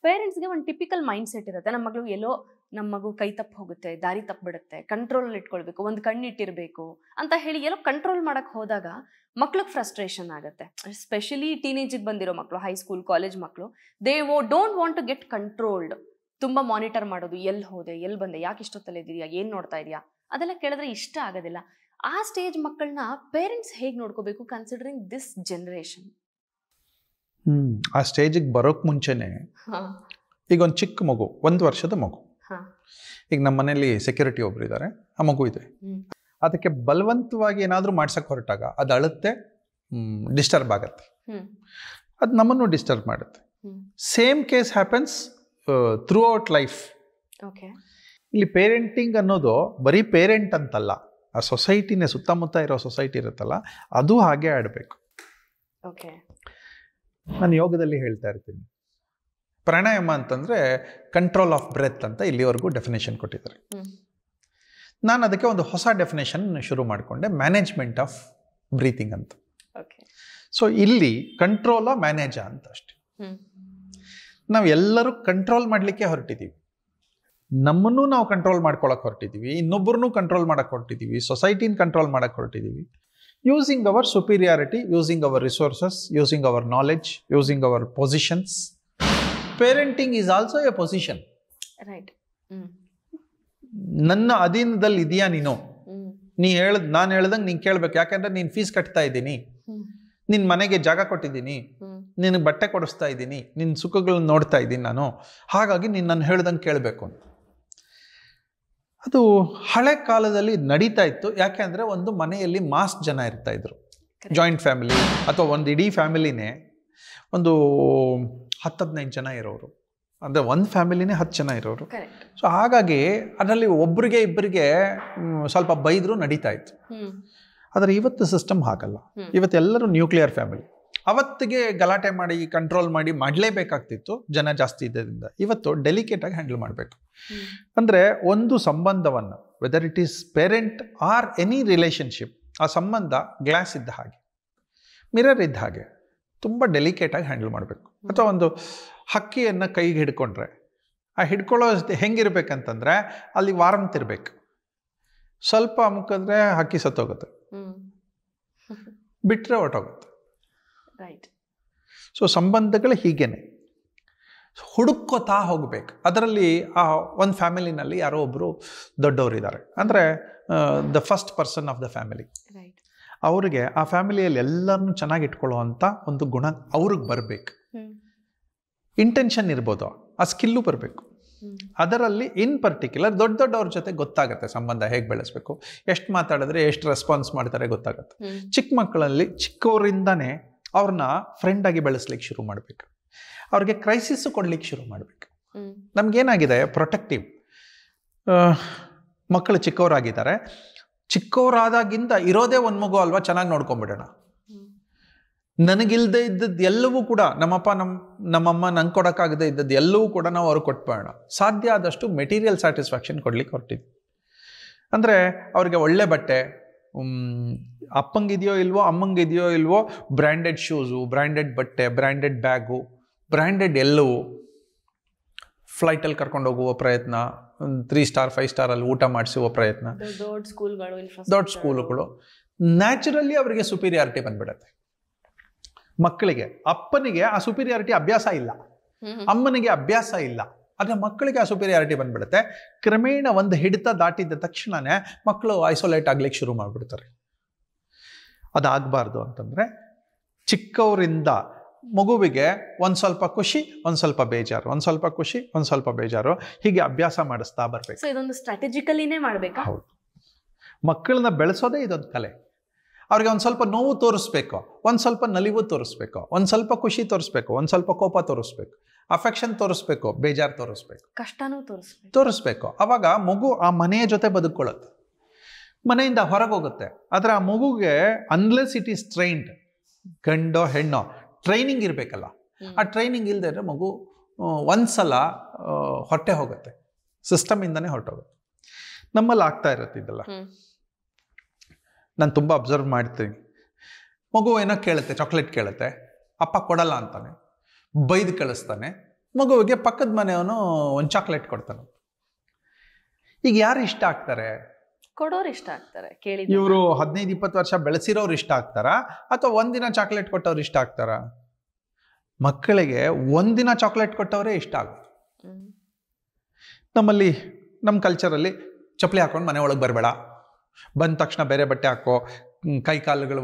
ಪೇರೆಂಟ್ಸ್ಗೆ ಒಂದು typical mind set ಇರುತ್ತೆ, ನಮ್ಮ ಮಗು ಕೈ ತಪ್ಪು ಹೋಗುತ್ತೆ, ದಾರಿ ತಪ್ಪಿಬಿಡುತ್ತೆ, ಕಂಟ್ರೋಲ್ ಇಟ್ಕೊಳ್ಬೇಕು, ಒಂದು ಕಣ್ಣಿಟ್ಟಿರ್ಬೇಕು ಅಂತ ಹೇಳಿ ಎಲ್ಲೋ ಕಂಟ್ರೋಲ್ ಮಾಡಕ್ ಹೋದಾಗ ಮಕ್ಳಿಗೆ ಫ್ರಸ್ಟ್ರೇಷನ್ ಆಗುತ್ತೆ. ಸ್ಪೆಷಲಿ ಟೀನೇಜಿಗೆ ಬಂದಿರೋ ಮಕ್ಕಳು, ಹೈಸ್ಕೂಲ್ ಕಾಲೇಜ್ ಮಕ್ಕಳು, they don't want to get controlled. ತುಂಬಾ ಮಾನಿಟರ್ ಮಾಡೋದು, ಎಲ್ಲಿ ಹೋದೆ, ಎಲ್ಲಿ ಬಂದೆ, ಯಾಕೆ ಇಷ್ಟೊತ್ತಲ್ಲಿ ಇದೆಯಾ, ಏನ್ ನೋಡ್ತಾ ಇದೆಯಾ, ಅದೆಲ್ಲ ಕೇಳಿದ್ರೆ ಇಷ್ಟ ಆಗೋದಿಲ್ಲ. ಆ ಸ್ಟೇಜ್ ಮಕ್ಕಳನ್ನ ಪೇರೆಂಟ್ಸ್ ಹೇಗೆ ನೋಡ್ಕೋಬೇಕು ಕನ್ಸಿಡರಿಂಗ್ ದಿಸ್ ಜನರೇಷನ್? ಆ ಸ್ಟೇಜಿಗೆ ಬರೋಕ್ ಮುಂಚೆನೆ ಈಗ ಒಂದು ಚಿಕ್ಕ ಮಗು, 1 ವರ್ಷದ ಮಗು, ಈಗ ನಮ್ಮ ಮನೇಲಿ ಸೆಕ್ಯೂರಿಟಿ ಒಬ್ರು ಇದ್ದಾರೆ, ಆ ಮಗು ಇದೆ, ಅದಕ್ಕೆ ಬಲವಂತವಾಗಿ ಏನಾದರೂ ಮಾಡ್ಸಕ್ಕೆ ಹೊರಟಾಗ ಅದು ಅಳುತ್ತೆ, ಡಿಸ್ಟರ್ಬ್ ಆಗತ್ತೆ, ಅದು ನಮ್ಮನ್ನು ಡಿಸ್ಟರ್ಬ್ ಮಾಡುತ್ತೆ. Same case happens through out life. ಇಲ್ಲಿ ಪೇರೆಂಟಿಂಗ್ ಅನ್ನೋದು ಬರೀ ಪೇರೆಂಟ್ ಅಂತಲ್ಲ, ಆ ಸೊಸೈಟಿನೇ, ಸುತ್ತಮುತ್ತ ಇರೋ ಸೊಸೈಟಿ ಇರುತ್ತಲ್ಲ, ಅದು ಹಾಗೆ ಆಡಬೇಕು. ನಾನು ಯೋಗದಲ್ಲಿ ಹೇಳ್ತಾ ಇರ್ತೀನಿ, ಪ್ರಾಣಾಯಾಮ ಅಂತಂದರೆ ಕಂಟ್ರೋಲ್ ಆಫ್ ಬ್ರೆತ್ ಅಂತ ಇಲ್ಲಿವರೆಗೂ ಡೆಫಿನೇಷನ್ ಕೊಟ್ಟಿದ್ದಾರೆ. ನಾನು ಅದಕ್ಕೆ ಒಂದು ಹೊಸ ಡೆಫಿನೇಷನ್ ಶುರು ಮಾಡಿಕೊಂಡೆ, ಮ್ಯಾನೇಜ್ಮೆಂಟ್ ಆಫ್ ಬ್ರೀತಿಂಗ್ ಅಂತ. ಸೊ ಇಲ್ಲಿ ಕಂಟ್ರೋಲ ಮ್ಯಾನೇಜ ಅಂತ ಅಷ್ಟೇ. ನಾವು ಎಲ್ಲರೂ ಕಂಟ್ರೋಲ್ ಮಾಡಲಿಕ್ಕೆ ಹೊರಟಿದ್ದೀವಿ, ನಮ್ಮನ್ನು ನಾವು ಕಂಟ್ರೋಲ್ ಮಾಡ್ಕೊಳಕ್ಕೆ ಹೊರಟಿದ್ದೀವಿ, ಇನ್ನೊಬ್ಬರನ್ನೂ ಕಂಟ್ರೋಲ್ ಮಾಡಕ್ಕೆ ಹೊರಟಿದ್ದೀವಿ, ಸೊಸೈಟಿನ ಕಂಟ್ರೋಲ್ ಮಾಡಕ್ಕೆ ಹೊರಟಿದ್ದೀವಿ, using our superiority, using our resources, using our knowledge, using our positions. Parenting is also a position. Right. ನನ್ನ ಅಧೀನದಲ್ಲಿ ಇದೆಯಾ ನೀನು, ನಾನು ಹೇಳ್ದಂಗೆ ನೀನು ಕೇಳ್ಬೇಕು, ಯಾಕಂದ್ರೆ ನೀನು ಫೀಸ್ ಕಟ್ತಾ ಇದ್ದೀನಿ, ನಿನ್ನ ಮನೆಗೆ ಜಾಗ ಕೊಟ್ಟಿದ್ದೀನಿ, ನಿನಗೆ ಬಟ್ಟೆ ಕೊಡಿಸ್ತಾ ಇದ್ದೀನಿ, ನಿನ್ನ ಸುಖಗಳನ್ನ ನೋಡ್ತಾ ಇದ್ದೀನಿ ನಾನು, ಹಾಗಾಗಿ ನೀನು ನಾನು ಹೇಳ್ದಂಗೆ ಕೇಳಬೇಕು ಅಂತ. ಅದು ಹಳೆ ಕಾಲದಲ್ಲಿ ನಡೀತಾ ಇತ್ತು. ಯಾಕೆ ಅಂದರೆ ಒಂದು ಮನೆಯಲ್ಲಿ ಮಾಸ್ ಜನ ಇರ್ತಾ ಇದ್ರು, ಜಾಯಿಂಟ್ ಫ್ಯಾಮಿಲಿ ಅಥವಾ ಒಂದು ಇಡೀ ಫ್ಯಾಮಿಲಿನೇ ಒಂದು 10-15 ಜನ ಇರೋರು, ಅಂದರೆ ಒಂದು ಫ್ಯಾಮಿಲಿನೇ 10 ಜನ ಇರೋರು. ಸೊ ಹಾಗಾಗಿ ಅದರಲ್ಲಿ ಒಬ್ಬರಿಗೆ ಇಬ್ಬರಿಗೆ ಸ್ವಲ್ಪ ಬೈದರೂ ನಡೀತಾ ಇತ್ತು. ಆದರೆ ಇವತ್ತು ಸಿಸ್ಟಮ್ ಹಾಗಲ್ಲ. ಇವತ್ತೆಲ್ಲರೂ ನ್ಯೂಕ್ಲಿಯರ್ ಫ್ಯಾಮಿಲಿ. ಅವತ್ತಿಗೆ ಗಲಾಟೆ ಮಾಡಿ ಕಂಟ್ರೋಲ್ ಮಾಡಲೇಬೇಕಾಗ್ತಿತ್ತು ಜನ ಜಾಸ್ತಿ ಇದ್ದರಿಂದ. ಇವತ್ತು ಡೆಲಿಕೇಟಾಗಿ ಹ್ಯಾಂಡಲ್ ಮಾಡಬೇಕು. ಅಂದರೆ ಒಂದು ಸಂಬಂಧವನ್ನು, whether it is parent R any relationship, ಆ ಸಂಬಂಧ ಗ್ಲಾಸ್ ಇದ್ದ ಹಾಗೆ, ಮಿರರ್ ಇದ್ದ ಹಾಗೆ ತುಂಬ ಡೆಲಿಕೇಟಾಗಿ ಹ್ಯಾಂಡಲ್ ಮಾಡಬೇಕು. ಅಥವಾ ಒಂದು ಹಕ್ಕಿಯನ್ನು ಕೈಗೆ ಹಿಡ್ಕೊಂಡ್ರೆ ಆ ಹಿಡ್ಕೊಳ್ಳೋ ಹೆಂಗಿರ್ಬೇಕಂತಂದರೆ ಅಲ್ಲಿ ವಾರಂತ್ ಇರಬೇಕು. ಸ್ವಲ್ಪ ಅಮುಕಿದ್ರೆ ಹಕ್ಕಿ ಸತ್ತೋಗುತ್ತೆ, ಬಿಟ್ಟರೆ ಹೊರಟೋಗುತ್ತೆ. ರೈಟ್. ಸೊ ಸಂಬಂಧಗಳು ಹೀಗೇನೆ ಹುಡುಕೋತಾ ಹೋಗ್ಬೇಕು. ಅದರಲ್ಲಿ ಆ ಒಂದು ಫ್ಯಾಮಿಲಿನಲ್ಲಿ ಯಾರೋ ಒಬ್ಬರು ದೊಡ್ಡವರಿದ್ದಾರೆ, ಅಂದರೆ the first person of the family. ಅವ್ರಿಗೆ ಆ ಫ್ಯಾಮಿಲಿಯಲ್ಲಿ ಎಲ್ಲರನ್ನೂ ಚೆನ್ನಾಗಿ ಇಟ್ಕೊಳ್ಳುವಂಥ ಒಂದು ಗುಣ ಅವ್ರಿಗೆ ಬರಬೇಕು. ಇಂಟೆನ್ಷನ್ ಇರ್ಬೋದು, ಆ ಸ್ಕಿಲ್ಲು ಬರಬೇಕು. ಅದರಲ್ಲಿ ಇನ್ ಪರ್ಟಿಕ್ಯುಲರ್ ದೊಡ್ಡವ್ರ ಜೊತೆ ಗೊತ್ತಾಗುತ್ತೆ ಸಂಬಂಧ ಹೇಗೆ ಬೆಳೆಸಬೇಕು, ಎಷ್ಟು ಮಾತಾಡಿದ್ರೆ ಎಷ್ಟು ರೆಸ್ಪಾನ್ಸ್ ಮಾಡ್ತಾರೆ ಗೊತ್ತಾಗುತ್ತೆ. ಚಿಕ್ಕ ಮಕ್ಕಳಲ್ಲಿ ಚಿಕ್ಕವರಿಂದಾನೇ ಅವ್ರನ್ನ ಫ್ರೆಂಡಾಗಿ ಬೆಳೆಸ್ಲಿಕ್ಕೆ ಶುರು ಮಾಡಬೇಕು. ಅವ್ರಿಗೆ ಕ್ರೈಸಿಸ್ಸು ಕೊಡ್ಲಿಕ್ಕೆ ಶುರು ಮಾಡಬೇಕು. ನಮಗೇನಾಗಿದೆ, ಪ್ರೊಟೆಕ್ಟಿವ್ ಮಕ್ಕಳು ಚಿಕ್ಕವರಾಗಿದ್ದಾರೆ, ಚಿಕ್ಕವರಾದಾಗಿಂದ ಇರೋದೇ ಒಂದು ಮಗು ಅಲ್ವಾ, ಚೆನ್ನಾಗಿ ನೋಡ್ಕೊಂಬಿಡೋಣ. ನನಗಿಲ್ಲದೆ ಇದ್ದದ್ದು ಎಲ್ಲವೂ ಕೂಡ ನಮ್ಮಪ್ಪ ನಮ್ಮಮ್ಮ ನಂಗೆ ಕೊಡೋಕ್ಕಾಗದೇ ಇದ್ದದ್ದು ಎಲ್ಲವೂ ಕೂಡ ನಾವು ಅವ್ರಿಗೆ ಕೊಟ್ಬೋಣ. ಸಾಧ್ಯ ಆದಷ್ಟು ಮೆಟೀರಿಯಲ್ ಸ್ಯಾಟಿಸ್ಫ್ಯಾಕ್ಷನ್ ಕೊಡ್ಲಿಕ್ಕೆ ಹೊರಟಿದ್ವಿ. ಅಂದರೆ ಅವ್ರಿಗೆ ಒಳ್ಳೆ ಬಟ್ಟೆ, ಅಪ್ಪಂಗಿದೆಯೋ ಇಲ್ವೋ ಅಮ್ಮಂಗಿದೆಯೋ ಇಲ್ವೋ, ಬ್ರ್ಯಾಂಡೆಡ್ ಶೂಸು, ಬ್ರ್ಯಾಂಡೆಡ್ ಬಟ್ಟೆ, ಬ್ರ್ಯಾಂಡೆಡ್ ಬ್ಯಾಗು, ಬ್ರ್ಯಾಂಡೆಡ್ ಎಲ್ಲವೂ, ಫ್ಲೈಟಲ್ಲಿ ಕರ್ಕೊಂಡು ಹೋಗುವ ಪ್ರಯತ್ನ, 3 ಸ್ಟಾರ್ 5 ಸ್ಟಾರಲ್ಲಿ ಊಟ ಮಾಡಿಸುವ ಪ್ರಯತ್ನ, ದೊಡ್ಡ ಸ್ಕೂಲುಗಳು. ನ್ಯಾಚುರಲಿ ಅವರಿಗೆ ಸುಪೀರಿಯಾರಿಟಿ ಬಂದ್ಬಿಡತ್ತೆ. ಮಕ್ಕಳಿಗೆ, ಅಪ್ಪನಿಗೆ ಆ ಸುಪೀರಿಯಾರಿಟಿ ಅಭ್ಯಾಸ ಇಲ್ಲ, ಅಮ್ಮನಿಗೆ ಅಭ್ಯಾಸ ಇಲ್ಲ, ಆದರೆ ಮಕ್ಕಳಿಗೆ ಆ ಸುಪೀರಿಯಾರಿಟಿ ಬಂದ್ಬಿಡುತ್ತೆ. ಕ್ರಮೇಣ ಒಂದು ಹಿಡಿತ ದಾಟಿದ ತಕ್ಷಣನೇ ಮಕ್ಕಳು ಐಸೋಲೇಟ್ ಆಗ್ಲಿಕ್ಕೆ ಶುರು ಮಾಡಿಬಿಡ್ತಾರೆ. ಅದಾಗಬಾರ್ದು ಅಂತಂದರೆ ಚಿಕ್ಕವರಿಂದ ಮಗುವಿಗೆ ಒಂದು ಸ್ವಲ್ಪ ಖುಷಿ, ಒಂದು ಸ್ವಲ್ಪ ಬೇಜಾರು, ಒಂದು ಸ್ವಲ್ಪ ಖುಷಿ, ಒಂದು ಸ್ವಲ್ಪ ಬೇಜಾರು, ಹೀಗೆ ಅಭ್ಯಾಸ ಮಾಡಿಸ್ತಾ ಬರಬೇಕು. ಇದೊಂದು ಸ್ಟ್ರಾಟಜಿಕಲಿನೇ ಮಾಡಬೇಕಾ? ಹೌದು. ಮಕ್ಕಳನ್ನ ಬೆಳೆಸೋದೇ ಇದೊಂದು ಕಲೆ. ಅವ್ರಿಗೆ ಒಂದು ಸ್ವಲ್ಪ ನೋವು ತೋರಿಸ್ಬೇಕು, ಒಂದು ಸ್ವಲ್ಪ ನಲಿವು ತೋರಿಸ್ಬೇಕು, ಒಂದು ಸ್ವಲ್ಪ ಖುಷಿ ತೋರಿಸ್ಬೇಕು, ಒಂದು ಸ್ವಲ್ಪ ಕೋಪ ತೋರಿಸ್ಬೇಕು, ಅಫೆಕ್ಷನ್ ತೋರಿಸ್ಬೇಕು, ಬೇಜಾರು ತೋರಿಸ್ಬೇಕು, ಕಷ್ಟನೂ ತೋರಿಸ್ಬೇಕು. ಅವಾಗ ಮಗು ಆ ಮನೆಯ ಜೊತೆ ಬದುಕೊಳ್ಳುತ್ತೆ, ಮನೆಯಿಂದ ಹೊರಗೆ ಹೋಗುತ್ತೆ. ಆದರೆ ಆ ಮಗುಗೆ ಅನ್ಲೆಸ್ ಇಟ್ ಈಸ್ ಟ್ರೈನ್ಡ್, ಗಂಡೋ ಹೆಣ್ಣೋ ಟ್ರೈನಿಂಗ್ ಇರಬೇಕಲ್ಲ. ಆ ಟ್ರೈನಿಂಗ್ ಇಲ್ಲದೆ ಇದ್ರೆ ಮಗು ಒಂದ್ಸಲ ಹೊಟ್ಟೆ ಹೋಗುತ್ತೆ, ಸಿಸ್ಟಮಿಂದನೇ ಹೊರಟೋಗುತ್ತೆ. ನಮ್ಮಲ್ಲಿ ಆಗ್ತಾ ಇರುತ್ತೆ ಇದೆಲ್ಲ. ನಾನು ತುಂಬ ಅಬ್ಸರ್ವ್ ಮಾಡ್ತೀನಿ. ಮಗು ಏನೋ ಕೇಳುತ್ತೆ, ಚಾಕ್ಲೇಟ್ ಕೇಳುತ್ತೆ, ಅಪ್ಪ ಕೊಡಲ್ಲ ಅಂತಾನೆ, ಬೈದು ಕಳಿಸ್ತಾನೆ, ಮಗುವಿಗೆ ಪಕ್ಕದ ಮನೆಯವನು ಒಂದು ಚಾಕ್ಲೇಟ್ ಕೊಡ್ತಾನೆ. ಈಗ ಯಾರು ಇಷ್ಟ ಆಗ್ತಾರೆ? ಕೊಡೋರು ಇಷ್ಟ ಆಗ್ತಾರೆ. ಕೇಳಿ ಇವರು 15-20 ವರ್ಷ ಬೆಳೆಸಿರೋರು ಇಷ್ಟ ಆಗ್ತಾರಾ ಅಥವಾ ಒಂದಿನ ಚಾಕ್ಲೇಟ್ ಕೊಟ್ಟವ್ರು ಇಷ್ಟ ಆಗ್ತಾರಾ? ಮಕ್ಕಳಿಗೆ ಒಂದಿನ ಚಾಕ್ಲೇಟ್ ಕೊಟ್ಟವರೇ ಇಷ್ಟ ಆಗುತ್ತೆ. ನಮ್ಮಲ್ಲಿ ನಮ್ಮ ಕಲ್ಚರಲ್ಲಿ ಚಪ್ಪಲಿ ಹಾಕೊಂಡು ಮನೆ ಒಳಗೆ ಬರಬೇಡ, ಬಂದ ತಕ್ಷಣ ಬೇರೆ ಬಟ್ಟೆ ಹಾಕೋ, ಕೈ ಕಾಲುಗಳು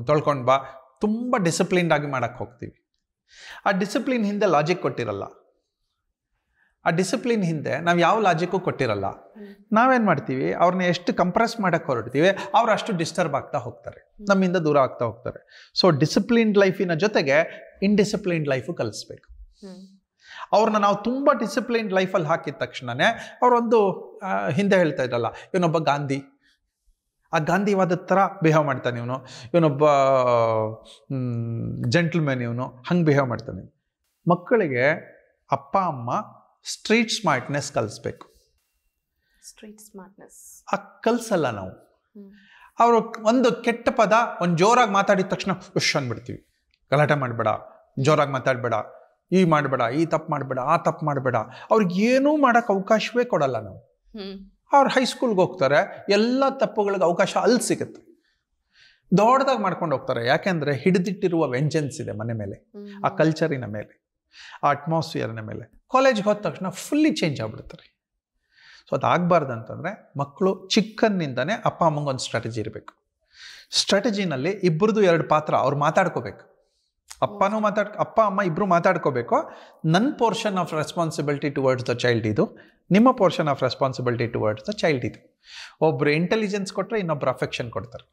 ತೊಳ್ಕೊಂಡು ಬಾ, ತುಂಬ ಡಿಸಿಪ್ಲಿನ್ಡ್ ಆಗಿ ಮಾಡೋಕ್ಕೆ ಹೋಗ್ತೀವಿ. ಆ ಡಿಸಿಪ್ಲಿನ್ ಹಿಂದೆ ಲಾಜಿಕ್ ಕೊಟ್ಟಿರಲ್ಲ. ಆ ಡಿಸಿಪ್ಲಿನ್ ಹಿಂದೆ ನಾವು ಯಾವ ಲಾಜಿಕ್ಕು ಕೊಟ್ಟಿರಲ್ಲ. ನಾವೇನು ಮಾಡ್ತೀವಿ, ಅವ್ರನ್ನ ಎಷ್ಟು ಕಂಪ್ರೆಸ್ ಮಾಡೋಕ್ಕೆ ಹೊರಡ್ತೀವಿ ಅವ್ರು ಅಷ್ಟು ಡಿಸ್ಟರ್ಬ್ ಆಗ್ತಾ ಹೋಗ್ತಾರೆ, ನಮ್ಮಿಂದ ದೂರ ಆಗ್ತಾ ಹೋಗ್ತಾರೆ. ಸೊ ಡಿಸಿಪ್ಲಿನ್ಡ್ ಲೈಫಿನ ಜೊತೆಗೆ ಇನ್ಡಿಸಿಪ್ಲಿನ್ಡ್ ಲೈಫು ಕಲಿಸ್ಬೇಕು. ಅವ್ರನ್ನ ನಾವು ತುಂಬ ಡಿಸಿಪ್ಲಿನ್ಡ್ ಲೈಫಲ್ಲಿ ಹಾಕಿದ ತಕ್ಷಣವೇ ಅವರೊಂದು ಹಿಂದೆ ಹೇಳ್ತಾ ಇದ್ರಲ್ಲ, ಇವನೊಬ್ಬ ಗಾಂಧಿ, ಆ ಗಾಂಧಿವಾದ ಥರ ಬಿಹೇವ್ ಮಾಡ್ತಾನೆ ಇವನು, ಇವನೊಬ್ಬ ಜೆಂಟ್ಲ್ಮೆನ್, ಇವನು ಹಂಗೆ ಬಿಹೇವ್ ಮಾಡ್ತಾನೆ. ಮಕ್ಕಳಿಗೆ ಅಪ್ಪ ಅಮ್ಮ ಸ್ಟ್ರೀಟ್ ಸ್ಮಾರ್ಟ್ನೆಸ್ ಕಲಿಸ್ಬೇಕು. ಸ್ಟ್ರೀಟ್ ಸ್ಮಾರ್ಟ್ನೆಸ್ ಕಲಿಸಲ್ಲ ನಾವು. ಅವರು ಒಂದು ಕೆಟ್ಟ ಪದ ಒಂದು ಜೋರಾಗಿ ಮಾತಾಡಿದ ತಕ್ಷಣ ಉಶ್ ಅಂದ್ಬಿಡ್ತೀವಿ. ಗಲಾಟೆ ಮಾಡಬೇಡ, ಜೋರಾಗಿ ಮಾತಾಡಬೇಡ, ಈ ಮಾಡಬೇಡ, ಈ ತಪ್ಪು ಮಾಡಬೇಡ, ಆ ತಪ್ಪು ಮಾಡಬೇಡ. ಅವ್ರಿಗೆ ಏನೂ ಮಾಡೋಕ್ಕೆ ಅವಕಾಶವೇ ಕೊಡಲ್ಲ ನಾವು. ಅವ್ರು ಹೈಸ್ಕೂಲ್ಗೆ ಹೋಗ್ತಾರೆ, ಎಲ್ಲ ತಪ್ಪುಗಳಿಗೆ ಅವಕಾಶ ಅಲ್ಲಿ ಸಿಗುತ್ತೆ, ದೊಡ್ಡದಾಗಿ ಮಾಡ್ಕೊಂಡು ಹೋಗ್ತಾರೆ. ಯಾಕೆಂದರೆ ಹಿಡಿದಿಟ್ಟಿರುವ ವೆಂಜನ್ಸ್ ಇದೆ ಮನೆ ಮೇಲೆ, ಆ ಕಲ್ಚರಿನ ಮೇಲೆ, ಆ ಅಟ್ಮಾಸ್ಫಿಯರ್ನ ಮೇಲೆ. ಕಾಲೇಜ್ಗೆ ಹೋದ ತಕ್ಷಣ ಫುಲ್ಲಿ ಚೇಂಜ್ ಆಗ್ಬಿಡ್ತಾರೆ. ಸೊ ಅದಾಗಬಾರ್ದು ಅಂತಂದರೆ ಮಕ್ಕಳು ಚಿಕ್ಕನ್ನಿಂದನೇ ಅಪ್ಪ ಅಮ್ಮಂಗೆ ಒಂದು ಸ್ಟ್ರಾಟಜಿ ಇರಬೇಕು. ಸ್ಟ್ರಾಟಜಿನಲ್ಲಿ ಇಬ್ಬರದು 2 ಪಾತ್ರ, ಅವ್ರು ಮಾತಾಡ್ಕೋಬೇಕು. ಅಪ್ಪ ಅಮ್ಮ ಇಬ್ಬರು ಮಾತಾಡ್ಕೋಬೇಕು. ನನ್ನ portion of responsibility towards the child ಇದು, ನಿಮ್ಮ portion of responsibility towards the child ಇದು. ಒಬ್ಬರು ಇಂಟೆಲಿಜೆನ್ಸ್ ಕೊಟ್ಟರೆ ಇನ್ನೊಬ್ರು ಅಫೆಕ್ಷನ್ ಕೊಡ್ತಾರೆ,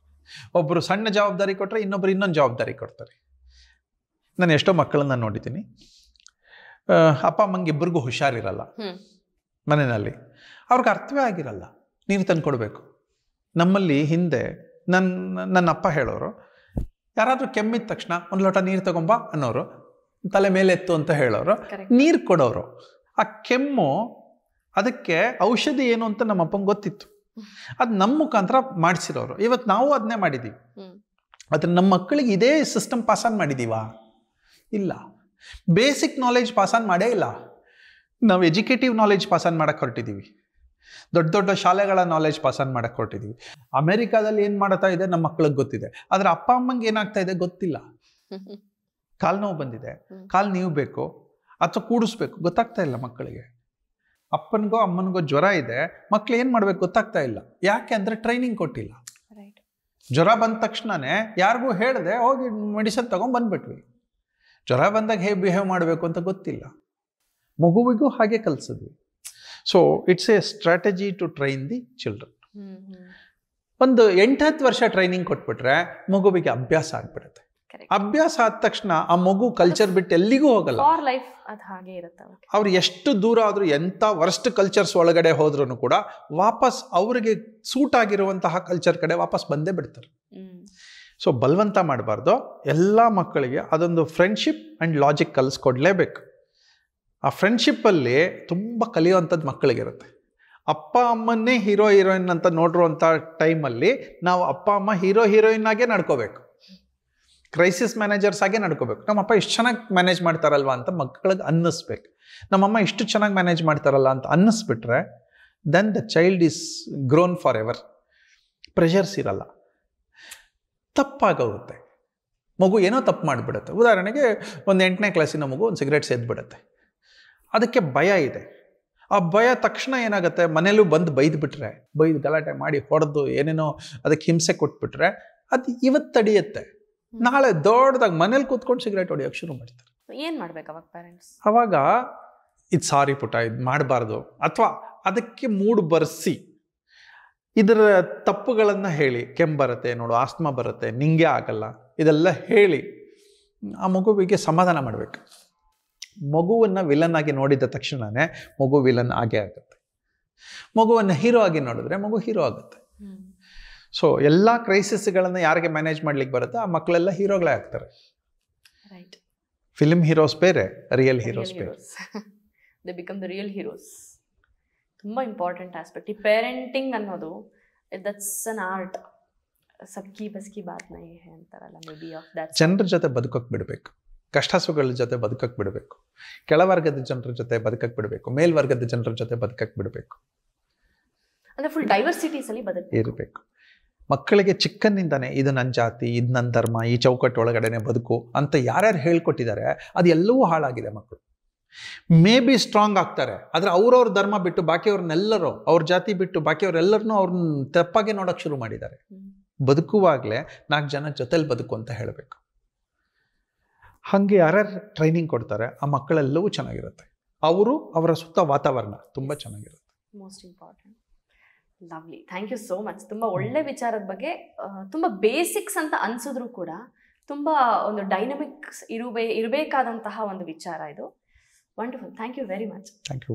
ಒಬ್ಬರು ಸಣ್ಣ ಜವಾಬ್ದಾರಿ ಕೊಟ್ಟರೆ ಇನ್ನೊಬ್ರು ಇನ್ನೊಂದು ಜವಾಬ್ದಾರಿ ಕೊಡ್ತಾರೆ. ನಾನು ಎಷ್ಟೋ ಮಕ್ಕಳನ್ನ ನೋಡಿದ್ದೀನಿ, ಅಪ್ಪ ಅಮ್ಮಂಗೆ ಇಬ್ಬರಿಗೂ ಹುಷಾರಿರಲ್ಲ ಮನೆಯಲ್ಲಿ, ಅವ್ರಿಗೆ ಅರ್ಥವೇ ಆಗಿರಲ್ಲ, ನೀರು ತಂದು ಕೊಡಬೇಕು. ನಮ್ಮಲ್ಲಿ ಹಿಂದೆ ನನ್ನ ಅಪ್ಪ ಹೇಳೋರು, ಯಾರಾದರೂ ಕೆಮ್ಮಿದ ತಕ್ಷಣ ಒಂದು ಲೋಟ ನೀರು ತಗೊಂಬ ಅನ್ನೋರು, ತಲೆ ಮೇಲೆ ಎತ್ತು ಅಂತ ಹೇಳೋರು, ನೀರು ಕೊಡೋರು. ಆ ಕೆಮ್ಮು ಅದಕ್ಕೆ ಔಷಧಿ ಏನು ಅಂತ ನಮ್ಮ ಅಪ್ಪಂಗೆ ಗೊತ್ತಿತ್ತು, ಅದು ನಮ್ಮ ಮುಖಾಂತರ ಮಾಡಿಸಿರೋರು. ಇವತ್ತು ನಾವು ಅದನ್ನೇ ಮಾಡಿದ್ದೀವಿ. ಆದರೆ ನಮ್ಮ ಮಕ್ಕಳಿಗೆ ಇದೇ ಸಿಸ್ಟಮ್ ಪಾಸಾನ್ ಮಾಡಿದ್ದೀವಾ? ಇಲ್ಲ. ಬೇಸಿಕ್ ನಾಲೆಜ್ ಪಾಸಾನ್ ಮಾಡೇ ಇಲ್ಲ. ನಾವು ಎಜುಕೇಟಿವ್ ನಾಲೆಜ್ ಪಾಸಾನ್ ಮಾಡಕ್ಕೆ ಹೊರಟಿದ್ದೀವಿ, ದೊಡ್ಡ ದೊಡ್ಡ ಶಾಲೆಗಳ ನಾಲೆಜ್ ಪಾಸಾನ್ ಮಾಡಕ್ಕೆ ಹೊರಟಿದ್ದೀವಿ. ಅಮೆರಿಕಾದಲ್ಲಿ ಏನು ಮಾಡ್ತಾ ಇದೆ ನಮ್ಮ ಮಕ್ಕಳಿಗೆ ಗೊತ್ತಿದೆ, ಆದರೆ ಅಪ್ಪ ಅಮ್ಮಂಗೆ ಏನಾಗ್ತಾ ಇದೆ ಗೊತ್ತಿಲ್ಲ. ಕಾಲು ನೋವು ಬಂದಿದೆ, ಕಾಲು ನೀವು ಬೇಕು ಅಥವಾ ಕೂಡಿಸ್ಬೇಕು, ಗೊತ್ತಾಗ್ತಾ ಇಲ್ಲ ಮಕ್ಕಳಿಗೆ. ಅಪ್ಪನಿಗೋ ಅಮ್ಮನಿಗೋ ಜ್ವರ ಇದೆ, ಮಕ್ಳು ಏನು ಮಾಡ್ಬೇಕು ಗೊತ್ತಾಗ್ತಾ ಇಲ್ಲ. ಯಾಕೆ ಅಂದರೆ ಟ್ರೈನಿಂಗ್ ಕೊಟ್ಟಿಲ್ಲ. ಜ್ವರ ಬಂದ ತಕ್ಷಣನೇ ಯಾರಿಗೂ ಹೇಳಿದೆ ಹೋಗಿ ಮೆಡಿಸಿನ್ ತಗೊಂಡು ಬಂದ್ಬಿಟ್ವಿ. ಜ್ವರ ಬಂದಾಗ ಹೇಗೆ ಬಿಹೇವ್ ಮಾಡಬೇಕು ಅಂತ ಗೊತ್ತಿಲ್ಲ. ಮಗುವಿಗೂ ಹಾಗೆ ಕಲಿಸಿದ್ವಿ. So it's a strategy to train the children. ಒಂದು 8-10 ವರ್ಷ ಟ್ರೈನಿಂಗ್ ಕೊಟ್ಬಿಟ್ರೆ ಮಗುವಿಗೆ ಅಭ್ಯಾಸ ಆಗ್ಬಿಡುತ್ತೆ. ಅಭ್ಯಾಸ ಆದ ತಕ್ಷಣ ಆ ಮಗು ಕಲ್ಚರ್ ಬಿಟ್ಟು ಎಲ್ಲಿಗೂ ಹೋಗಲ್ಲ. ಅವ್ರು ಎಷ್ಟು ದೂರ ಆದ್ರೂ, ಎಂಥ ವರ್ಸ್ಟ್ ಕಲ್ಚರ್ಸ್ ಒಳಗಡೆ ಹೋದ್ರೂ ಕೂಡ ವಾಪಸ್ ಅವ್ರಿಗೆ ಸೂಟ್ ಆಗಿರುವಂತಹ ಕಲ್ಚರ್ ಕಡೆ ವಾಪಸ್ ಬಂದೇ ಬಿಡ್ತಾರೆ. ಸೊ ಬಲವಂತ ಮಾಡಬಾರ್ದು. ಎಲ್ಲ ಮಕ್ಕಳಿಗೆ ಅದೊಂದು ಫ್ರೆಂಡ್ಶಿಪ್ ಆ್ಯಂಡ್ ಲಾಜಿಕ್ ಕಲಿಸ್ಕೊಡ್ಲೇಬೇಕು. ಆ ಫ್ರೆಂಡ್ಶಿಪ್ಪಲ್ಲಿ ತುಂಬ ಕಲಿಯುವಂಥದ್ದು ಮಕ್ಕಳಿಗಿರುತ್ತೆ. ಅಪ್ಪ ಅಮ್ಮನ್ನೇ ಹೀರೋ ಹೀರೋಯಿನ್ ಅಂತ ನೋಡಿರುವಂಥ ಟೈಮಲ್ಲಿ ನಾವು ಅಪ್ಪ ಅಮ್ಮ ಹೀರೋಯಿನ್ ಆಗೇ ನಡ್ಕೋಬೇಕು, ಕ್ರೈಸಿಸ್ ಮ್ಯಾನೇಜರ್ಸ್ ಆಗೇ ನಡ್ಕೋಬೇಕು. ನಮ್ಮಪ್ಪ ಇಷ್ಟು ಚೆನ್ನಾಗಿ ಮ್ಯಾನೇಜ್ ಮಾಡ್ತಾರಲ್ವ ಅಂತ ಮಕ್ಕಳಿಗೆ ಅನ್ನಿಸ್ಬೇಕು. ನಮ್ಮಮ್ಮ ಇಷ್ಟು ಚೆನ್ನಾಗಿ ಮ್ಯಾನೇಜ್ ಮಾಡ್ತಾರಲ್ಲ ಅಂತ ಅನ್ನಿಸ್ಬಿಟ್ರೆ then the child is grown for ever. Pressures ಇರಲ್ಲ, ತಪ್ಪಾಗೋಗುತ್ತೆ. ಮಗು ಏನೋ ತಪ್ಪು ಮಾಡಿಬಿಡುತ್ತೆ. ಉದಾಹರಣೆಗೆ ಒಂದು 8ನೇ ಕ್ಲಾಸಿನ ಮಗು ಒಂದು ಸಿಗರೇಟ್ ಸೇದ್ಬಿಡುತ್ತೆ, ಅದಕ್ಕೆ ಭಯ ಇದೆ. ಆ ಭಯ ತಕ್ಷಣ ಏನಾಗುತ್ತೆ, ಮನೇಲೂ ಬಂದು ಬೈದು ಗಲಾಟೆ ಮಾಡಿ ಹೊಡೆದು ಏನೇನೋ ಅದಕ್ಕೆ ಹಿಂಸೆ ಕೊಟ್ಬಿಟ್ರೆ ಅದು ಇವತ್ತು ತಡೆಯುತ್ತೆ, ನಾಳೆ ದೊಡ್ಡದಾಗಿ ಮನೇಲಿ ಕೂತ್ಕೊಂಡು ಸಿಗರೇಟ್ ಹೊಡಿಯೋಕೆ ಶುರು ಮಾಡ್ತಾರೆ. ಏನು ಮಾಡ್ಬೇಕು ಅವಾಗ ಪೇರೆಂಟ್ಸ್? ಅವಾಗ ಇದು ಸಾರಿ ಪುಟ, ಇದು ಮಾಡಬಾರ್ದು, ಅಥವಾ ಅದಕ್ಕೆ ಮೂಡ್ ಬರ್ಸಿ ಇದರ ತಪ್ಪುಗಳನ್ನು ಹೇಳಿ, ಕೆಮ್ಮು ಬರುತ್ತೆ ನೋಡು, ಆಸ್ತಮಾ ಬರುತ್ತೆ, ನಿಂಗೆ ಆಗಲ್ಲ, ಇದೆಲ್ಲ ಹೇಳಿ ಆ ಮಗುವಿಗೆ ಸಮಾಧಾನ ಮಾಡಬೇಕು. ಮಗುವನ್ನು ವಿಲನ್ ಆಗಿ ನೋಡಿದ ತಕ್ಷಣವೇ ಮಗು ವಿಲನ್ ಆಗೇ ಆಗುತ್ತೆ. ಮಗುವನ್ನು ಹೀರೋ ಆಗಿ ನೋಡಿದ್ರೆ ಮಗು ಹೀರೋ ಆಗುತ್ತೆ. ಸೊ ಎಲ್ಲ ಕ್ರೈಸಿಸ್ಗಳನ್ನು ಯಾರಿಗೆ ಮ್ಯಾನೇಜ್ ಮಾಡ್ಲಿಕ್ಕೆ ಬರುತ್ತೆ ಆ ಮಕ್ಕಳೆಲ್ಲ ಹೀರೋಗಳೇ ಆಗ್ತಾರೆ. ಫಿಲ್ಮ್ ಹೀರೋಸ್ ಬೇರೆ, ರಿಯಲ್ ಹೀರೋಸ್ ಬೇರೆ. They become the real heroes. ತುಂಬ ಇಂಪಾರ್ಟೆಂಟ್ ಆಸ್ಪೆಕ್ಟ್ ಈ ಪೇರೆಂಟಿಂಗ್ ಅನ್ನೋದು. ದಟ್ಸ್ ಅನ್ ಆರ್ಟ್, ಸಬ್ಕಿ ಬಸ್ಕಿ ಬಾತ್ ನೈ ಹೈ ಅಂತಾರಲ್ಲ, ಮೇ ಬಿ ಆಫ್ ದಟ್. ಜನರ ಜೊತೆ ಬದುಕೋಕೆ ಬಿಡಬೇಕು. ಕಷ್ಟ ಸುಖಗಳ ಜೊತೆ ಬದುಕಕ್ಕೆ ಬಿಡಬೇಕು. ಕೆಳವರ್ಗದ ಜನರ ಜೊತೆ ಬದುಕಕ್ಕೆ ಬಿಡಬೇಕು, ಮೇಲ್ವರ್ಗದ ಜನರ ಜೊತೆ ಬದುಕಕ್ಕೆ ಬಿಡಬೇಕು. ಅಂದ್ರೆ ಫುಲ್ ಡೈವರ್ಸಿಟೀಸ್ ಅಲ್ಲಿ ಇರಬೇಕು. ಮಕ್ಕಳಿಗೆ ಚಿಕ್ಕಂದಿಂದಾನೆ ಇದು ನನ್ನ ಜಾತಿ, ಇದು ನನ್ನ ಧರ್ಮ, ಈ ಚೌಕಟ್ಟು ಒಳಗಡೆನೆ ಬದುಕು ಅಂತ ಯಾರ್ಯಾರು ಹೇಳ್ಕೊಟ್ಟಿದ್ದಾರೆ ಅದು ಎಲ್ಲವೂ ಹಾಳಾಗಿದೆ. ಮಕ್ಕಳು ಮೇ ಬಿ ಸ್ಟ್ರಾಂಗ್ ಆಗ್ತಾರೆ, ಆದರೆ ಅವ್ರವ್ರ ಧರ್ಮ ಬಿಟ್ಟು ಬಾಕಿಯವ್ರನ್ನೆಲ್ಲರೂ, ಅವ್ರ ಜಾತಿ ಬಿಟ್ಟು ಬಾಕಿಯವ್ರೆಲ್ಲರನ್ನೂ ಅವ್ರನ್ನ ತಪ್ಪಾಗೆ ನೋಡೋಕೆ ಶುರು ಮಾಡಿದ್ದಾರೆ. ಬದುಕುವಾಗಲೇ 4 ಜನ ಜೊತೆಲಿ ಬದುಕು ಅಂತ ಹೇಳಬೇಕು. ಹಾಗೆ ಯಾರ್ಯಾರು ಟ್ರೈನಿಂಗ್ ಕೊಡ್ತಾರೆ ಆ ಮಕ್ಕಳೆಲ್ಲವೂ ಚೆನ್ನಾಗಿರುತ್ತೆ. ಅವರು ಅವರ ಸುತ್ತ ವಾತಾವರಣ ತುಂಬ ಚೆನ್ನಾಗಿರುತ್ತೆ. Most important. Lovely, thank you so much. ತುಂಬ ಒಳ್ಳೆ ವಿಚಾರದ ಬಗ್ಗೆ, ತುಂಬ ಬೇಸಿಕ್ಸ್ ಅಂತ ಅನ್ಸಿದ್ರು ಕೂಡ ತುಂಬ ಒಂದು ಡೈನಮಿಕ್ಸ್ ಇರಬೇಕಾದಂತಹ ಒಂದು ವಿಚಾರ ಇದು. Wonderful. Thank you very much. Thank you.